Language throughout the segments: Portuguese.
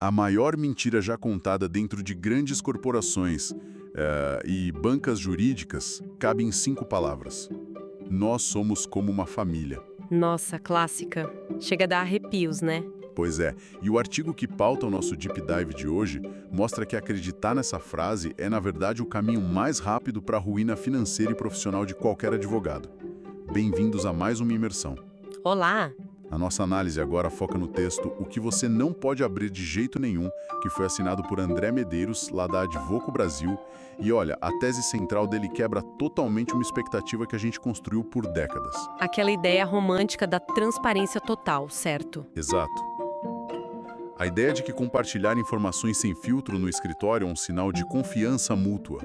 A maior mentira já contada dentro de grandes corporações e bancas jurídicas cabe em 5 palavras. Nós somos como uma família. Nossa, clássica. Chega a dar arrepios, né? Pois é, e o artigo que pauta o nosso Deep Dive de hoje mostra que acreditar nessa frase é, na verdade, o caminho mais rápido para a ruína financeira e profissional de qualquer advogado. Bem-vindos a mais uma imersão. Olá! A nossa análise agora foca no texto O que você não pode abrir de jeito nenhum, que foi assinado por André Medeiros, lá da Advoco Brasil. E olha, a tese central dele quebra totalmente uma expectativa que a gente construiu por décadas. Aquela ideia romântica da transparência total, certo? Exato. A ideia de que compartilhar informações sem filtro no escritório é um sinal de confiança mútua.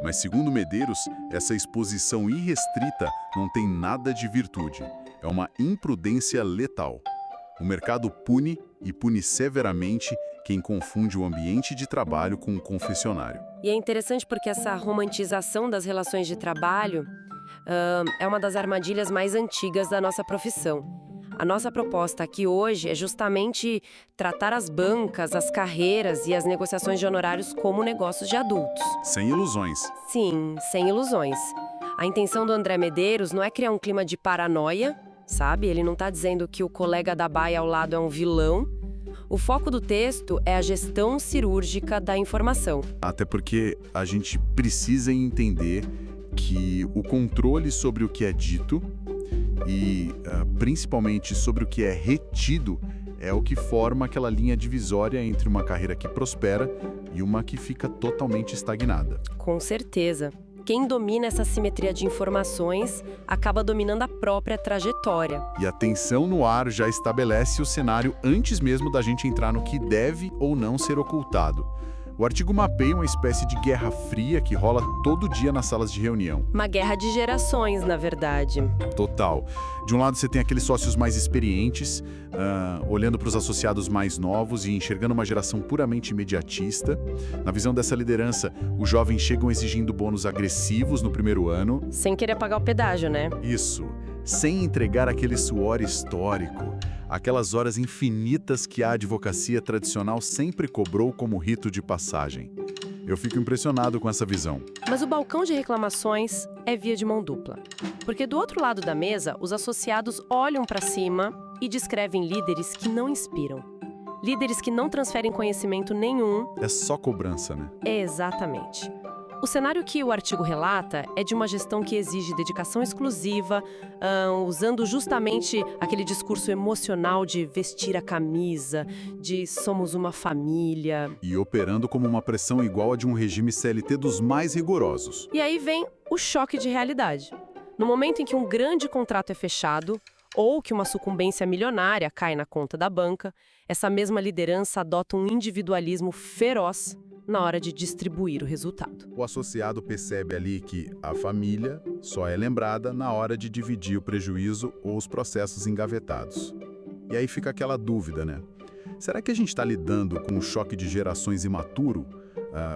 Mas, segundo Medeiros, essa exposição irrestrita não tem nada de virtude. É uma imprudência letal. O mercado pune e pune severamente quem confunde o ambiente de trabalho com o confessionário. E é interessante porque essa romantização das relações de trabalho é uma das armadilhas mais antigas da nossa profissão. A nossa proposta aqui hoje é justamente tratar as bancas, as carreiras e as negociações de honorários como negócios de adultos. Sem ilusões. Sim, sem ilusões. A intenção do André Medeiros não é criar um clima de paranoia, sabe? Ele não está dizendo que o colega da baia ao lado é um vilão. O foco do texto é a gestão cirúrgica da informação. Até porque a gente precisa entender que o controle sobre o que é dito e principalmente sobre o que é retido é o que forma aquela linha divisória entre uma carreira que prospera e uma que fica totalmente estagnada. Com certeza. Quem domina essa simetria de informações acaba dominando a própria trajetória. E a tensão no ar já estabelece o cenário antes mesmo da gente entrar no que deve ou não ser ocultado. O artigo mapeia uma espécie de guerra fria que rola todo dia nas salas de reunião. Uma guerra de gerações, na verdade. Total. De um lado você tem aqueles sócios mais experientes, olhando para os associados mais novos e enxergando uma geração puramente imediatista. Na visão dessa liderança, os jovens chegam exigindo bônus agressivos no primeiro ano. Sem querer pagar o pedágio, né? Isso. Sem entregar aquele suor histórico. Aquelas horas infinitas que a advocacia tradicional sempre cobrou como rito de passagem. Eu fico impressionado com essa visão. Mas o balcão de reclamações é via de mão dupla. Porque do outro lado da mesa, os associados olham para cima e descrevem líderes que não inspiram. Líderes que não transferem conhecimento nenhum. É só cobrança, né? Exatamente. O cenário que o artigo relata é de uma gestão que exige dedicação exclusiva, usando justamente aquele discurso emocional de vestir a camisa, de somos uma família. E operando como uma pressão igual a de um regime CLT dos mais rigorosos. E aí vem o choque de realidade. No momento em que um grande contrato é fechado, ou que uma sucumbência milionária cai na conta da banca, essa mesma liderança adota um individualismo feroz na hora de distribuir o resultado. O associado percebe ali que a família só é lembrada na hora de dividir o prejuízo ou os processos engavetados. E aí fica aquela dúvida, né? Será que a gente está lidando com um choque de gerações imaturo,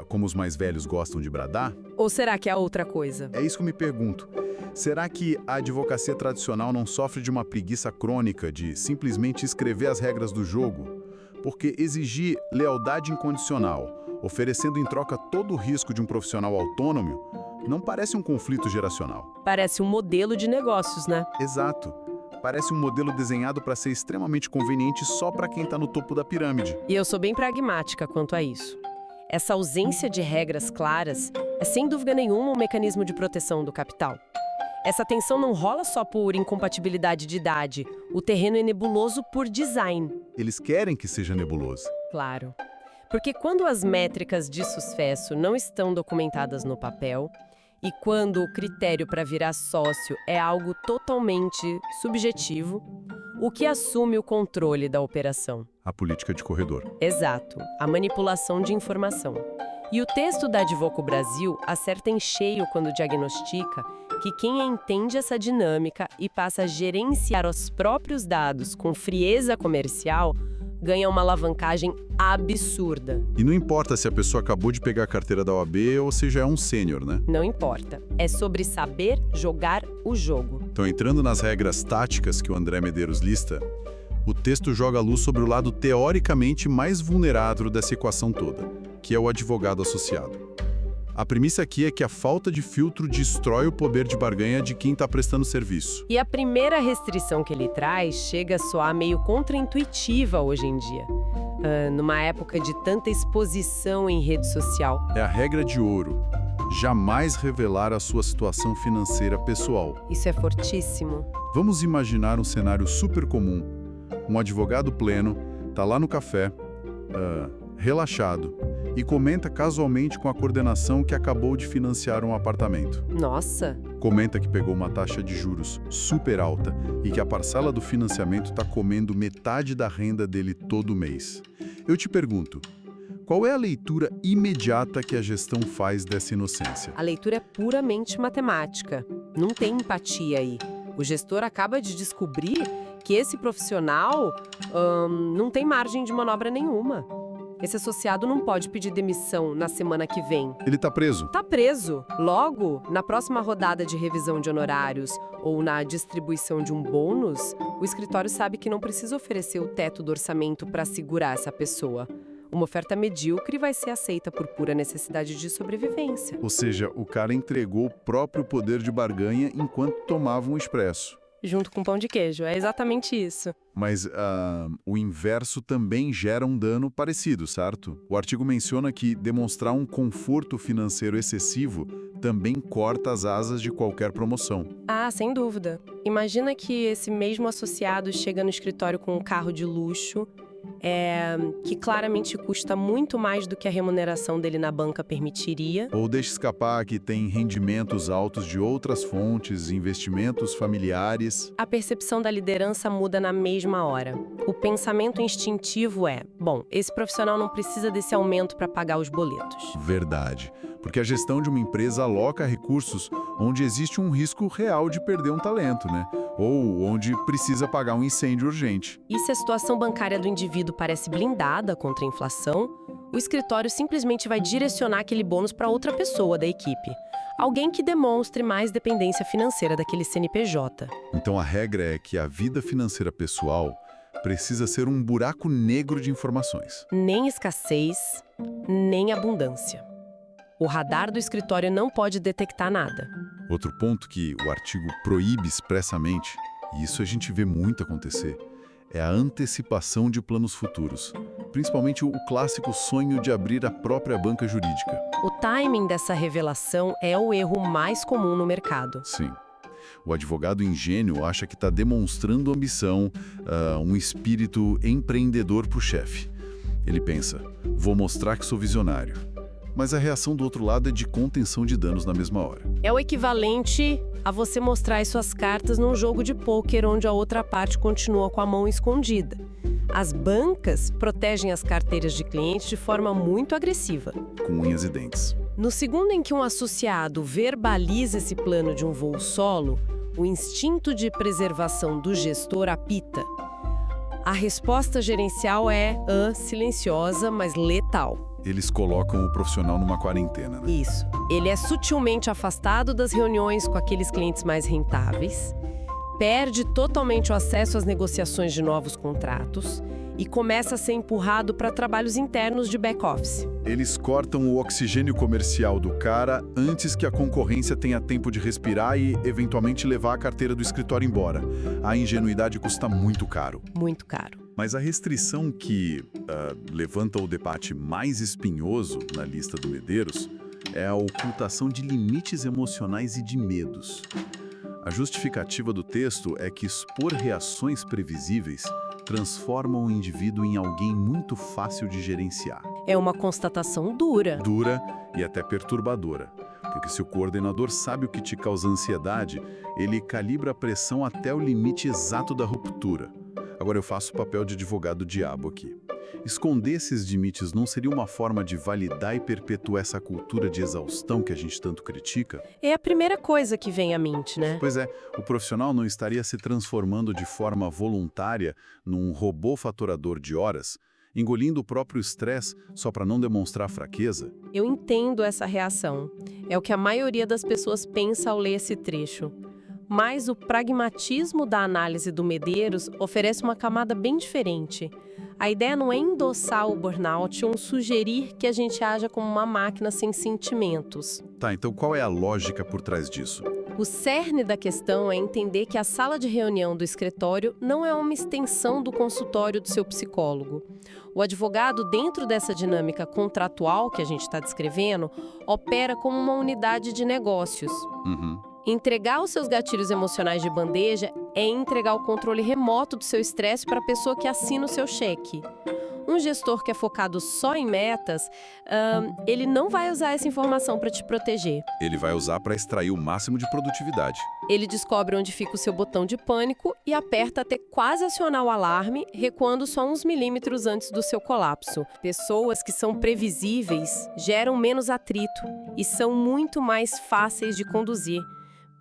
como os mais velhos gostam de bradar? Ou será que é outra coisa? É isso que eu me pergunto. Será que a advocacia tradicional não sofre de uma preguiça crônica de simplesmente escrever as regras do jogo? Porque exigir lealdade incondicional, oferecendo em troca todo o risco de um profissional autônomo, não parece um conflito geracional. Parece um modelo de negócios, né? Exato. Parece um modelo desenhado para ser extremamente conveniente só para quem está no topo da pirâmide. E eu sou bem pragmática quanto a isso. Essa ausência de regras claras é sem dúvida nenhuma um mecanismo de proteção do capital. Essa tensão não rola só por incompatibilidade de idade. O terreno é nebuloso por design. Eles querem que seja nebuloso. Claro. Porque quando as métricas de sucesso não estão documentadas no papel e quando o critério para virar sócio é algo totalmente subjetivo, o que assume o controle da operação? A política de corredor. Exato, a manipulação de informação. E o texto da Advoco Brasil acerta em cheio quando diagnostica que quem entende essa dinâmica e passa a gerenciar os próprios dados com frieza comercial ganha uma alavancagem absurda. E não importa se a pessoa acabou de pegar a carteira da OAB ou se já é um sênior, né? Não importa. É sobre saber jogar o jogo. Então, entrando nas regras táticas que o André Medeiros lista, O texto joga a luz sobre o lado teoricamente mais vulnerável dessa equação toda, que é o advogado associado. A premissa aqui é que a falta de filtro destrói o poder de barganha de quem está prestando serviço. E a primeira restrição que ele traz chega a soar meio contraintuitiva hoje em dia. Numa época de tanta exposição em rede social. É a regra de ouro. Jamais revelar a sua situação financeira pessoal. Isso é fortíssimo. Vamos imaginar um cenário super comum. Um advogado pleno está lá no café, relaxado, e comenta casualmente com a coordenação que acabou de financiar um apartamento. Nossa! Comenta que pegou uma taxa de juros super alta e que a parcela do financiamento está comendo metade da renda dele todo mês. Eu te pergunto, qual é a leitura imediata que a gestão faz dessa inocência? A leitura é puramente matemática. Não tem empatia aí. O gestor acaba de descobrir que esse profissional não tem margem de manobra nenhuma. Esse associado não pode pedir demissão na semana que vem. Ele está preso. Está preso. Logo, na próxima rodada de revisão de honorários ou na distribuição de um bônus, o escritório sabe que não precisa oferecer o teto do orçamento para segurar essa pessoa. Uma oferta medíocre vai ser aceita por pura necessidade de sobrevivência. Ou seja, o cara entregou o próprio poder de barganha enquanto tomava um expresso. Junto com pão de queijo, é exatamente isso. Mas o inverso também gera um dano parecido, certo? O artigo menciona que demonstrar um conforto financeiro excessivo também corta as asas de qualquer promoção. Ah, sem dúvida. Imagina que esse mesmo associado chega no escritório com um carro de luxo, que claramente custa muito mais do que a remuneração dele na banca permitiria. Ou deixa escapar que tem rendimentos altos de outras fontes, investimentos familiares. A percepção da liderança muda na mesma hora. O pensamento instintivo é, bom, esse profissional não precisa desse aumento para pagar os boletos. Verdade. Porque a gestão de uma empresa aloca recursos onde existe um risco real de perder um talento, né? Ou onde precisa pagar um incêndio urgente. E se a situação bancária do indivíduo parece blindada contra a inflação, o escritório simplesmente vai direcionar aquele bônus para outra pessoa da equipe. Alguém que demonstre mais dependência financeira daquele CNPJ. Então a regra é que a vida financeira pessoal precisa ser um buraco negro de informações. Nem escassez, nem abundância. O radar do escritório não pode detectar nada. Outro ponto que o artigo proíbe expressamente, e isso a gente vê muito acontecer, é a antecipação de planos futuros. Principalmente o clássico sonho de abrir a própria banca jurídica. O timing dessa revelação é o erro mais comum no mercado. Sim. O advogado ingênuo acha que está demonstrando ambição, um espírito empreendedor para o chefe. Ele pensa, vou mostrar que sou visionário. Mas a reação do outro lado é de contenção de danos na mesma hora. É o equivalente a você mostrar as suas cartas num jogo de pôquer onde a outra parte continua com a mão escondida. As bancas protegem as carteiras de clientes de forma muito agressiva. Com unhas e dentes. No segundo em que um associado verbaliza esse plano de um voo solo, o instinto de preservação do gestor apita. A resposta gerencial é silenciosa, mas letal. Eles colocam o profissional numa quarentena, né? Isso. Ele é sutilmente afastado das reuniões com aqueles clientes mais rentáveis, perde totalmente o acesso às negociações de novos contratos e começa a ser empurrado para trabalhos internos de back-office. Eles cortam o oxigênio comercial do cara antes que a concorrência tenha tempo de respirar e, eventualmente, levar a carteira do escritório embora. A ingenuidade custa muito caro. Muito caro. Mas a restrição que levanta o debate mais espinhoso na lista do Medeiros é a ocultação de limites emocionais e de medos. A justificativa do texto é que expor reações previsíveis transforma o indivíduo em alguém muito fácil de gerenciar. É uma constatação dura. Dura e até perturbadora. Porque se o coordenador sabe o que te causa ansiedade, ele calibra a pressão até o limite exato da ruptura. Agora eu faço o papel de advogado diabo aqui. Esconder esses limites não seria uma forma de validar e perpetuar essa cultura de exaustão que a gente tanto critica? É a primeira coisa que vem à mente, né? Pois é, o profissional não estaria se transformando de forma voluntária num robô faturador de horas, engolindo o próprio estresse só para não demonstrar fraqueza? Eu entendo essa reação. É o que a maioria das pessoas pensa ao ler esse trecho. Mas o pragmatismo da análise do Medeiros oferece uma camada bem diferente. A ideia não é endossar o burnout ou sugerir que a gente haja como uma máquina sem sentimentos. Tá, então qual é a lógica por trás disso? O cerne da questão é entender que a sala de reunião do escritório não é uma extensão do consultório do seu psicólogo. O advogado, dentro dessa dinâmica contratual que a gente está descrevendo, opera como uma unidade de negócios. Entregar os seus gatilhos emocionais de bandeja é entregar o controle remoto do seu estresse para a pessoa que assina o seu cheque. Um gestor que é focado só em metas, ele não vai usar essa informação para te proteger. Ele vai usar para extrair o máximo de produtividade. Ele descobre onde fica o seu botão de pânico e aperta até quase acionar o alarme, recuando só uns milímetros antes do seu colapso. Pessoas que são previsíveis geram menos atrito e são muito mais fáceis de conduzir,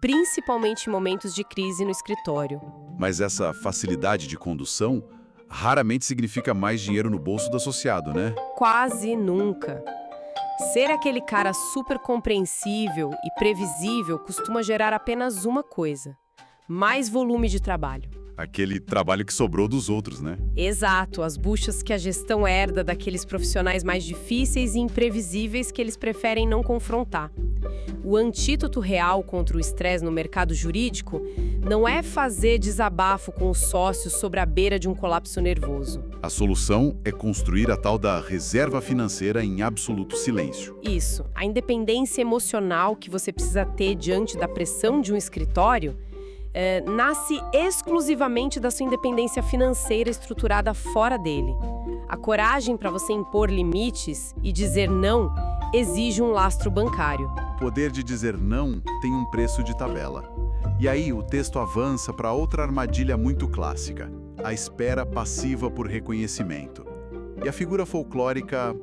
principalmente em momentos de crise no escritório. Mas essa facilidade de condução raramente significa mais dinheiro no bolso do associado, né? Quase nunca. Ser aquele cara super compreensível e previsível costuma gerar apenas uma coisa: mais volume de trabalho. Aquele trabalho que sobrou dos outros, né? Exato, as buchas que a gestão herda daqueles profissionais mais difíceis e imprevisíveis que eles preferem não confrontar. O antídoto real contra o estresse no mercado jurídico não é fazer desabafo com os sócios sobre a beira de um colapso nervoso. A solução é construir a tal da reserva financeira em absoluto silêncio. Isso. A independência emocional que você precisa ter diante da pressão de um escritório nasce exclusivamente da sua independência financeira estruturada fora dele. A coragem para você impor limites e dizer não exige um lastro bancário. O poder de dizer não tem um preço de tabela. E aí o texto avança para outra armadilha muito clássica: a espera passiva por reconhecimento. E a figura folclórica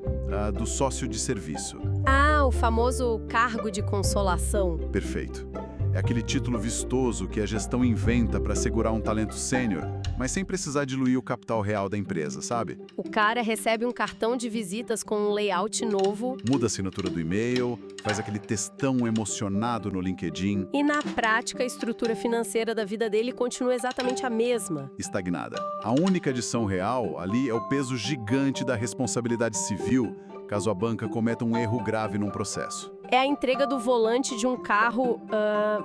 do sócio de serviço. Ah, o famoso cargo de consolação. Perfeito. É aquele título vistoso que a gestão inventa para segurar um talento sênior, mas sem precisar diluir o capital real da empresa, sabe? O cara recebe um cartão de visitas com um layout novo. Muda a assinatura do e-mail, faz aquele textão emocionado no LinkedIn. E na prática, a estrutura financeira da vida dele continua exatamente a mesma. Estagnada. A única adição real ali é o peso gigante da responsabilidade civil, caso a banca cometa um erro grave num processo. É a entrega do volante de um carro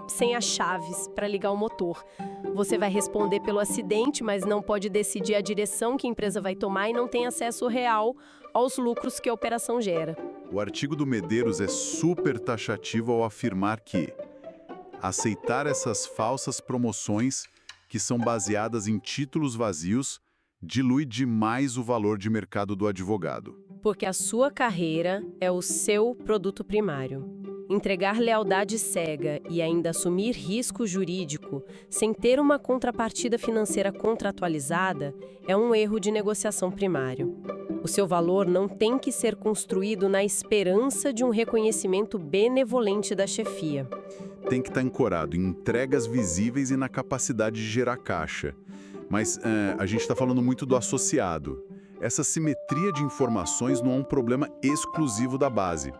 sem as chaves para ligar o motor. Você vai responder pelo acidente, mas não pode decidir a direção que a empresa vai tomar e não tem acesso real aos lucros que a operação gera. O artigo do Medeiros é super taxativo ao afirmar que aceitar essas falsas promoções, que são baseadas em títulos vazios, dilui demais o valor de mercado do advogado. Porque a sua carreira é o seu produto primário. Entregar lealdade cega e ainda assumir risco jurídico sem ter uma contrapartida financeira contratualizada é um erro de negociação primário. O seu valor não tem que ser construído na esperança de um reconhecimento benevolente da chefia. Tem que estar ancorado em entregas visíveis e na capacidade de gerar caixa. Mas a gente está falando muito do associado. Essa simetria de informações não é um problema exclusivo da base.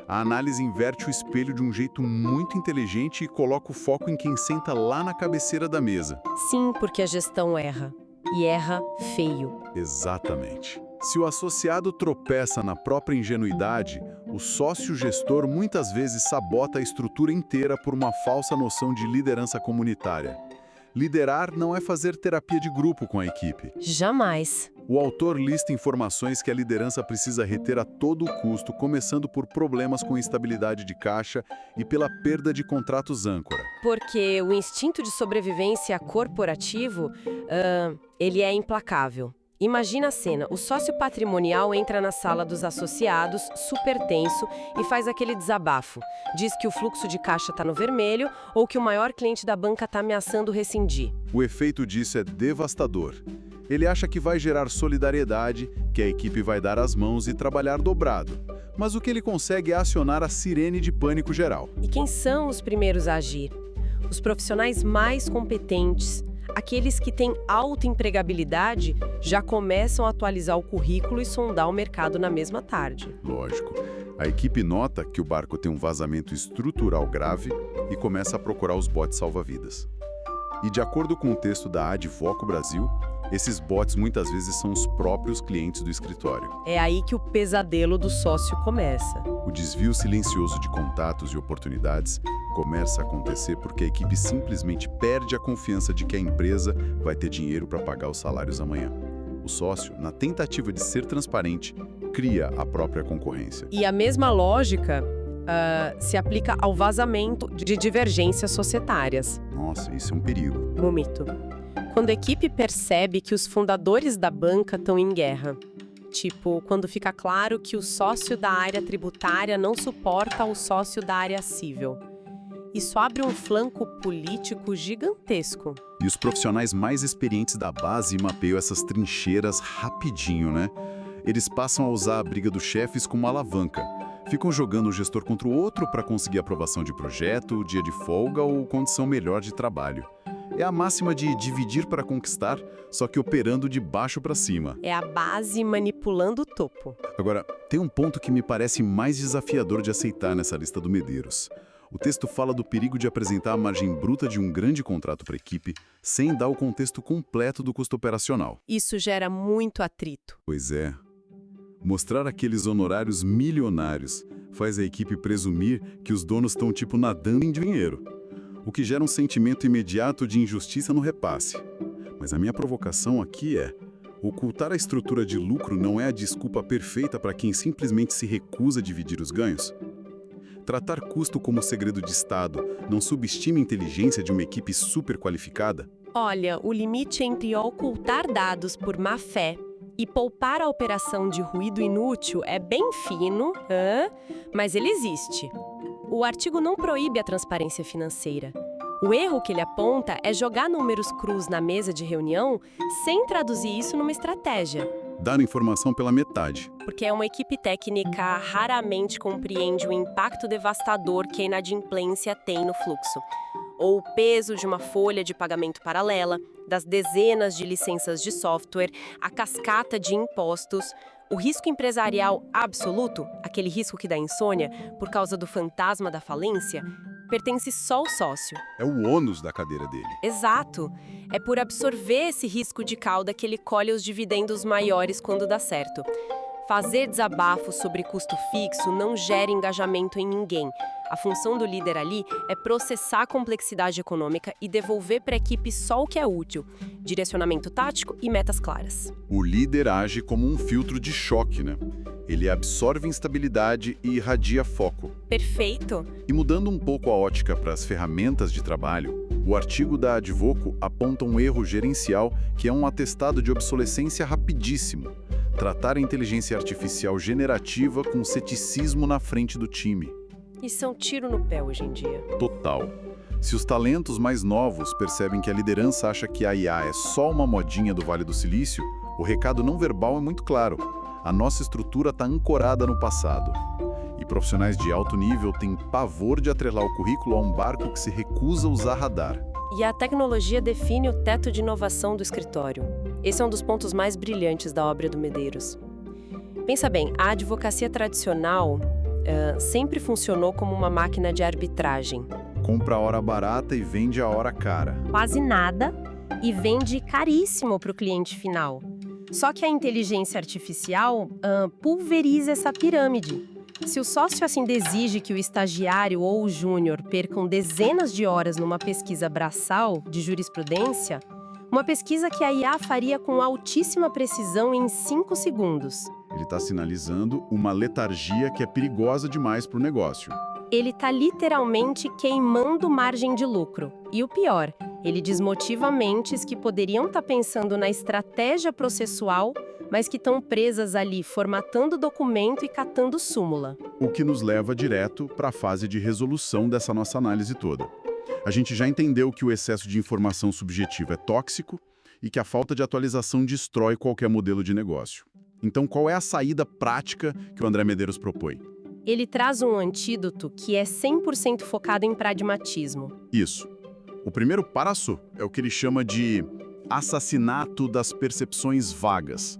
A análise inverte o espelho de um jeito muito inteligente e coloca o foco em quem senta lá na cabeceira da mesa. Sim, porque a gestão erra. E erra feio. Exatamente. Se o associado tropeça na própria ingenuidade, o sócio-gestor muitas vezes sabota a estrutura inteira por uma falsa noção de liderança comunitária. Liderar não é fazer terapia de grupo com a equipe. Jamais. O autor lista informações que a liderança precisa reter a todo custo, começando por problemas com instabilidade de caixa e pela perda de contratos âncora. Porque o instinto de sobrevivência corporativo, ele é implacável. Imagina a cena, o sócio patrimonial entra na sala dos associados, super tenso, e faz aquele desabafo. Diz que o fluxo de caixa está no vermelho ou que o maior cliente da banca está ameaçando rescindir. O efeito disso é devastador. Ele acha que vai gerar solidariedade, que a equipe vai dar as mãos e trabalhar dobrado. Mas o que ele consegue é acionar a sirene de pânico geral. E quem são os primeiros a agir? Os profissionais mais competentes. Aqueles que têm alta empregabilidade já começam a atualizar o currículo e sondar o mercado na mesma tarde. Lógico. A equipe nota que o barco tem um vazamento estrutural grave e começa a procurar os botes salva-vidas. E de acordo com o texto da Advoco Brasil, esses botes muitas vezes são os próprios clientes do escritório. É aí que o pesadelo do sócio começa. O desvio silencioso de contatos e oportunidades começa a acontecer porque a equipe simplesmente perde a confiança de que a empresa vai ter dinheiro para pagar os salários amanhã. O sócio, na tentativa de ser transparente, cria a própria concorrência. E a mesma lógica se aplica ao vazamento de divergências societárias. Nossa, isso é um perigo. Muito. Quando a equipe percebe que os fundadores da banca estão em guerra. Tipo, quando fica claro que o sócio da área tributária não suporta o sócio da área civil. Isso abre um flanco político gigantesco. E os profissionais mais experientes da base mapeiam essas trincheiras rapidinho, né? Eles passam a usar a briga dos chefes como alavanca. Ficam jogando o gestor contra o outro para conseguir aprovação de projeto, dia de folga ou condição melhor de trabalho. É a máxima de dividir para conquistar, só que operando de baixo para cima. É a base manipulando o topo. Agora, tem um ponto que me parece mais desafiador de aceitar nessa lista do Medeiros. O texto fala do perigo de apresentar a margem bruta de um grande contrato para a equipe sem dar o contexto completo do custo operacional. Isso gera muito atrito. Pois é. Mostrar aqueles honorários milionários faz a equipe presumir que os donos estão tipo nadando em dinheiro, o que gera um sentimento imediato de injustiça no repasse. Mas a minha provocação aqui é: ocultar a estrutura de lucro não é a desculpa perfeita para quem simplesmente se recusa a dividir os ganhos? Tratar custo como segredo de Estado não subestima a inteligência de uma equipe super qualificada? Olha, o limite entre ocultar dados por má fé e poupar a operação de ruído inútil é bem fino, mas ele existe. O artigo não proíbe a transparência financeira. O erro que ele aponta é jogar números crus na mesa de reunião sem traduzir isso numa estratégia. Dar informação pela metade. Porque uma equipe técnica raramente compreende o impacto devastador que a inadimplência tem no fluxo, ou o peso de uma folha de pagamento paralela, das dezenas de licenças de software, a cascata de impostos, o risco empresarial absoluto, aquele risco que dá insônia por causa do fantasma da falência, pertence só ao sócio. É o ônus da cadeira dele. Exato. É por absorver esse risco de cauda que ele colhe os dividendos maiores quando dá certo. Fazer desabafos sobre custo fixo não gera engajamento em ninguém. A função do líder ali é processar a complexidade econômica e devolver para a equipe só o que é útil, direcionamento tático e metas claras. O líder age como um filtro de choque, né? Ele absorve instabilidade e irradia foco. Perfeito! E mudando um pouco a ótica para as ferramentas de trabalho, o artigo da Advoco aponta um erro gerencial que é um atestado de obsolescência rapidíssimo. Tratar a inteligência artificial generativa com ceticismo na frente do time. Isso é um tiro no pé hoje em dia. Total. Se os talentos mais novos percebem que a liderança acha que a IA é só uma modinha do Vale do Silício, o recado não verbal é muito claro. A nossa estrutura está ancorada no passado. E profissionais de alto nível têm pavor de atrelar o currículo a um barco que se recusa a usar radar. E a tecnologia define o teto de inovação do escritório. Esse é um dos pontos mais brilhantes da obra do Medeiros. Pensa bem, a advocacia tradicional sempre funcionou como uma máquina de arbitragem. Compra a hora barata e vende a hora cara. Quase nada e vende caríssimo para o cliente final. Só que a inteligência artificial pulveriza essa pirâmide. Se o sócio assim exige que o estagiário ou o júnior percam dezenas de horas numa pesquisa braçal de jurisprudência, uma pesquisa que a IA faria com altíssima precisão em 5 segundos. Ele está sinalizando uma letargia que é perigosa demais para o negócio. Ele está literalmente queimando margem de lucro. E o pior, ele desmotiva mentes que poderiam estar pensando na estratégia processual, mas que estão presas ali formatando documento e catando súmula. O que nos leva direto para a fase de resolução dessa nossa análise toda. A gente já entendeu que o excesso de informação subjetiva é tóxico e que a falta de atualização destrói qualquer modelo de negócio. Então, qual é a saída prática que o André Medeiros propõe? Ele traz um antídoto que é 100% focado em pragmatismo. Isso. O primeiro passo é o que ele chama de assassinato das percepções vagas.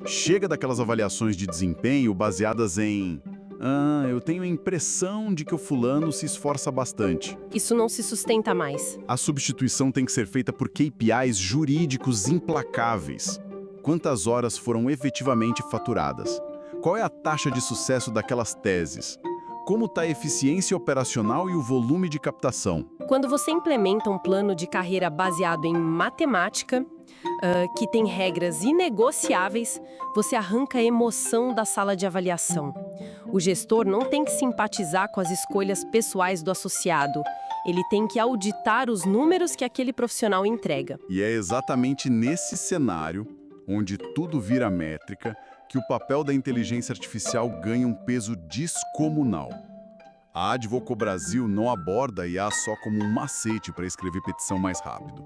Chega daquelas avaliações de desempenho baseadas em Ah, eu tenho a impressão de que o fulano se esforça bastante. Isso não se sustenta mais. A substituição tem que ser feita por KPIs jurídicos implacáveis. Quantas horas foram efetivamente faturadas? Qual é a taxa de sucesso daquelas teses? Como está a eficiência operacional e o volume de captação? Quando você implementa um plano de carreira baseado em matemática, que tem regras inegociáveis, você arranca a emoção da sala de avaliação. O gestor não tem que simpatizar com as escolhas pessoais do associado. Ele tem que auditar os números que aquele profissional entrega. E é exatamente nesse cenário, onde tudo vira métrica, que o papel da inteligência artificial ganha um peso descomunal. A Advocobrasil não aborda a IA só como um macete para escrever petição mais rápido.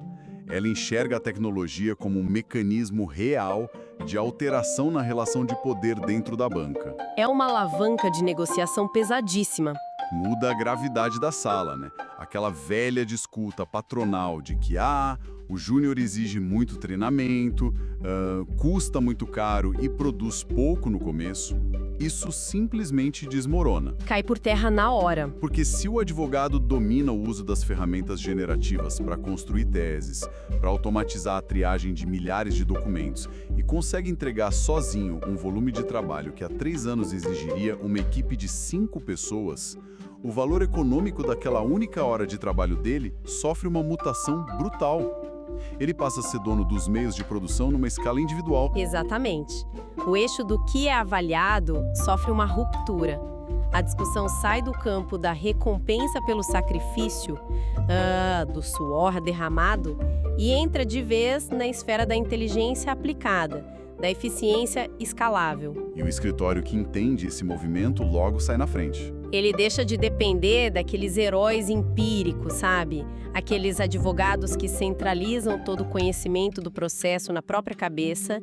Ela enxerga a tecnologia como um mecanismo real de alteração na relação de poder dentro da banca. É uma alavanca de negociação pesadíssima. Muda a gravidade da sala, né? Aquela velha disputa patronal de que, o júnior exige muito treinamento, custa muito caro e produz pouco no começo. Isso simplesmente desmorona. Cai por terra na hora. Porque se o advogado domina o uso das ferramentas generativas para construir teses, para automatizar a triagem de milhares de documentos e consegue entregar sozinho um volume de trabalho que há 3 anos exigiria uma equipe de 5 pessoas, o valor econômico daquela única hora de trabalho dele sofre uma mutação brutal. Ele passa a ser dono dos meios de produção numa escala individual. Exatamente. O eixo do que é avaliado sofre uma ruptura. A discussão sai do campo da recompensa pelo sacrifício, do suor derramado, e entra de vez na esfera da inteligência aplicada, da eficiência escalável. E o escritório que entende esse movimento logo sai na frente. Ele deixa de depender daqueles heróis empíricos, sabe? Aqueles advogados que centralizam todo o conhecimento do processo na própria cabeça,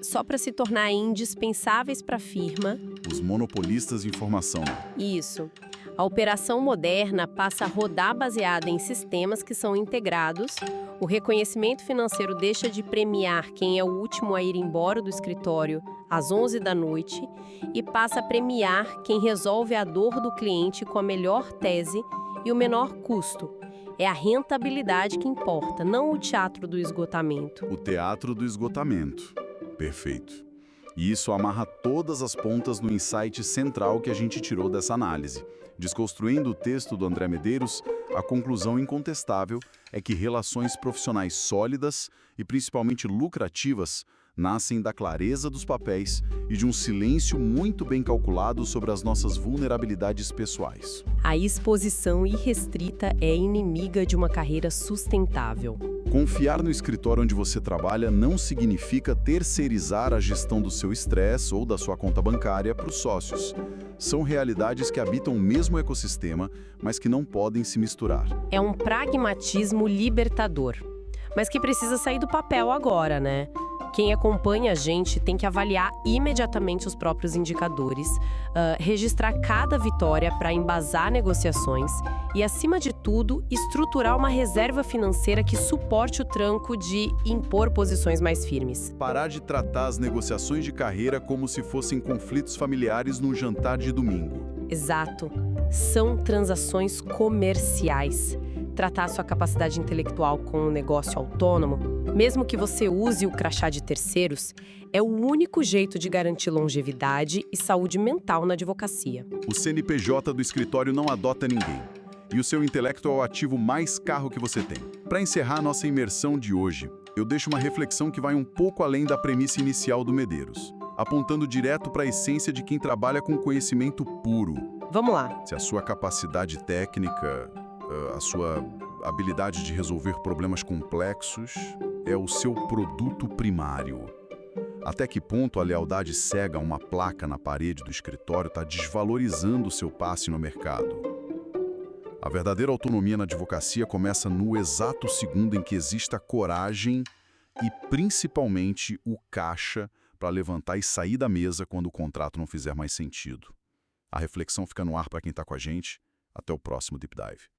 só para se tornar indispensáveis para a firma. Os monopolistas de informação. Isso. A operação moderna passa a rodar baseada em sistemas que são integrados. O reconhecimento financeiro deixa de premiar quem é o último a ir embora do escritório às 11 da noite e passa a premiar quem resolve a dor do cliente com a melhor tese e o menor custo. É a rentabilidade que importa, não o teatro do esgotamento. O teatro do esgotamento. Perfeito. E isso amarra todas as pontas no insight central que a gente tirou dessa análise. Desconstruindo o texto do André Medeiros, a conclusão incontestável é que relações profissionais sólidas e principalmente lucrativas nascem da clareza dos papéis e de um silêncio muito bem calculado sobre as nossas vulnerabilidades pessoais. A exposição irrestrita é inimiga de uma carreira sustentável. Confiar no escritório onde você trabalha não significa terceirizar a gestão do seu estresse ou da sua conta bancária para os sócios. São realidades que habitam o mesmo ecossistema, mas que não podem se misturar. É um pragmatismo libertador, mas que precisa sair do papel agora, né? Quem acompanha a gente tem que avaliar imediatamente os próprios indicadores, registrar cada vitória para embasar negociações e, acima de tudo, estruturar uma reserva financeira que suporte o tranco de impor posições mais firmes. Parar de tratar as negociações de carreira como se fossem conflitos familiares num jantar de domingo. Exato. São transações comerciais. Tratar sua capacidade intelectual com um negócio autônomo, mesmo que você use o crachá de terceiros, é o único jeito de garantir longevidade e saúde mental na advocacia. O CNPJ do escritório não adota ninguém. E o seu intelecto é o ativo mais caro que você tem. Para encerrar nossa imersão de hoje, eu deixo uma reflexão que vai um pouco além da premissa inicial do Medeiros, apontando direto para a essência de quem trabalha com conhecimento puro. Vamos lá. Se a sua capacidade técnica, a sua habilidade de resolver problemas complexos é o seu produto primário. Até que ponto a lealdade cega a uma placa na parede do escritório está desvalorizando o seu passe no mercado? A verdadeira autonomia na advocacia começa no exato segundo em que exista coragem e, principalmente, o caixa para levantar e sair da mesa quando o contrato não fizer mais sentido. A reflexão fica no ar para quem está com a gente. Até o próximo Deep Dive.